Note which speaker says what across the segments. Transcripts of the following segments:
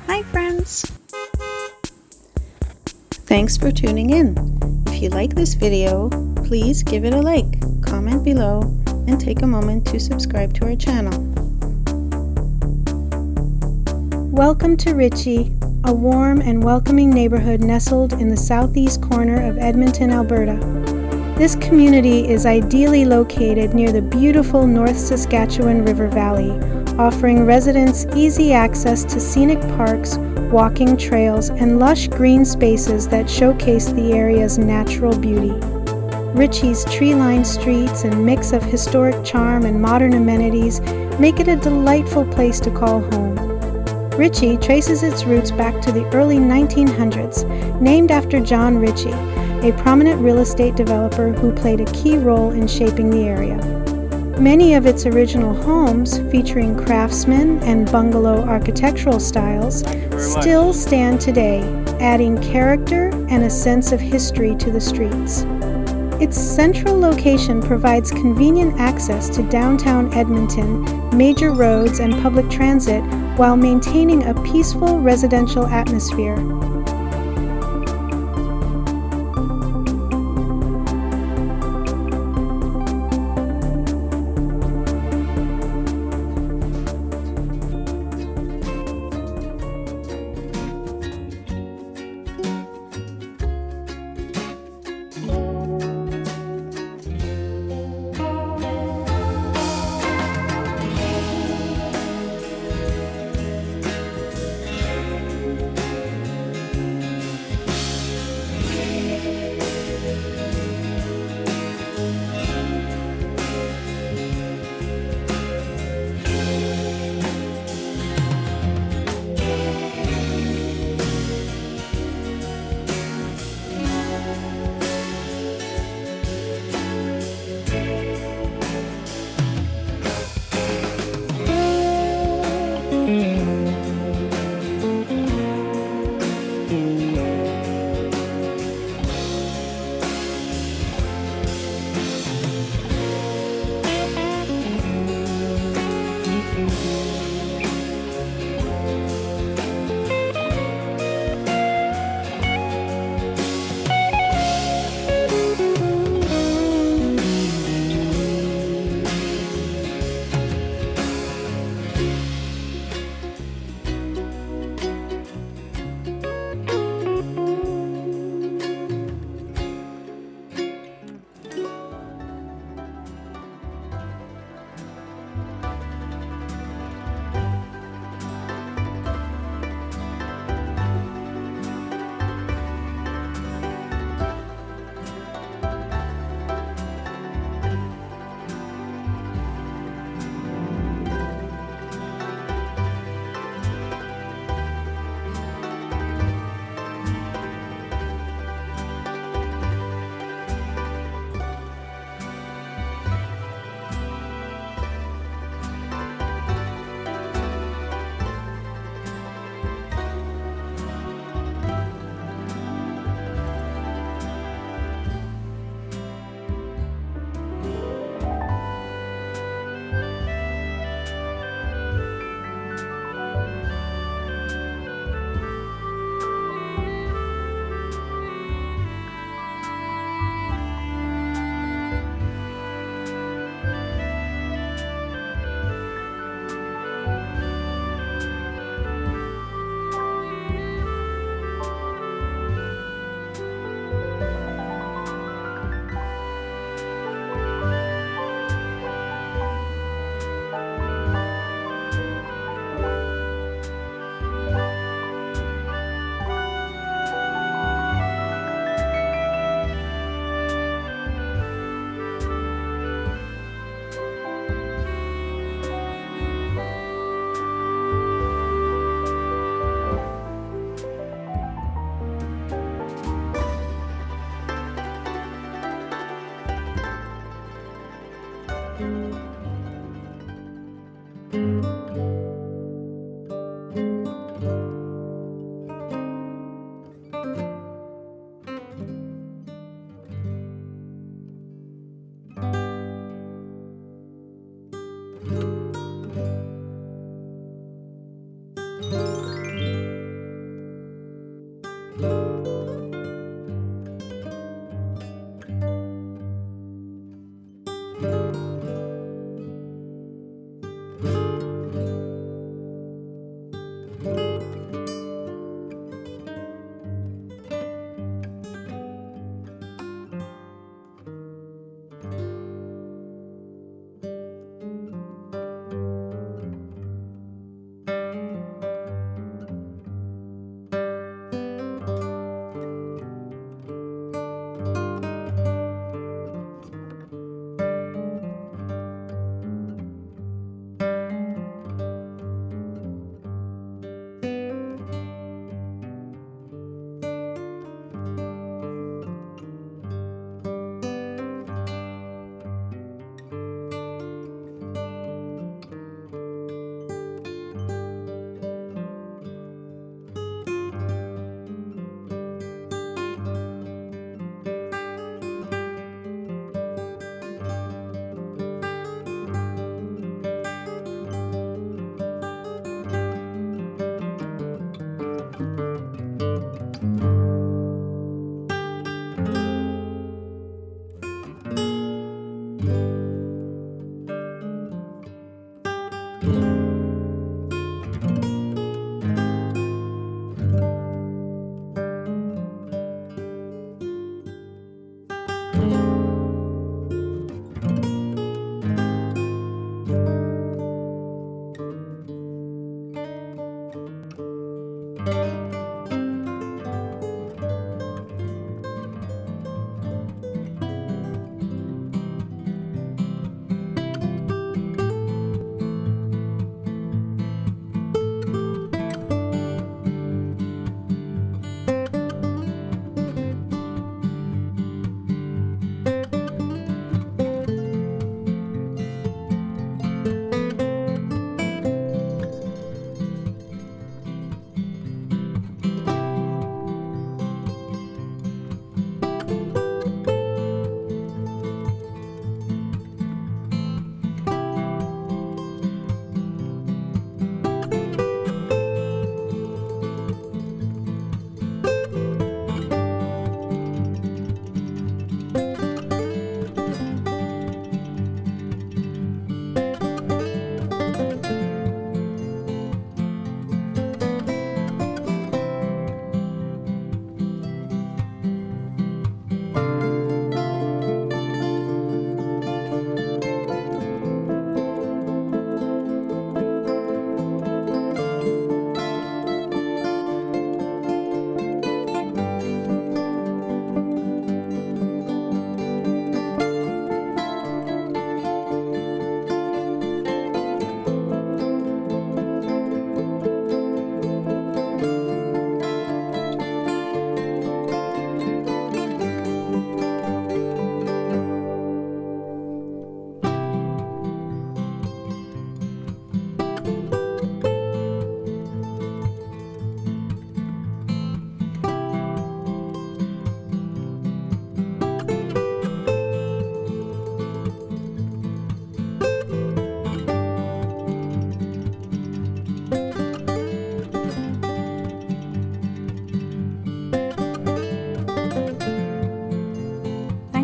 Speaker 1: Hi friends! Thanks for tuning in. If you like this video, please give it a like, comment below, and take a moment to subscribe to our channel. Welcome to Ritchie, a warm and welcoming neighborhood nestled in the southeast corner of Edmonton, Alberta. This community is ideally located near the beautiful North Saskatchewan River Valley, offering residents easy access to scenic parks, walking trails, and lush green spaces that showcase the area's natural beauty. Ritchie's tree-lined streets and mix of historic charm and modern amenities make it a delightful place to call home. Ritchie traces its roots back to the early 1900s, named after John Ritchie, a prominent real estate developer who played a key role in shaping the area. Many of its original homes, featuring craftsman and bungalow architectural styles, still stand today, adding character and a sense of history to the streets. Its central location provides convenient access to downtown Edmonton, major roads, and public transit while maintaining a peaceful residential atmosphere.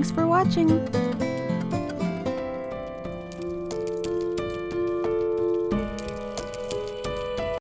Speaker 1: Thanks for watching.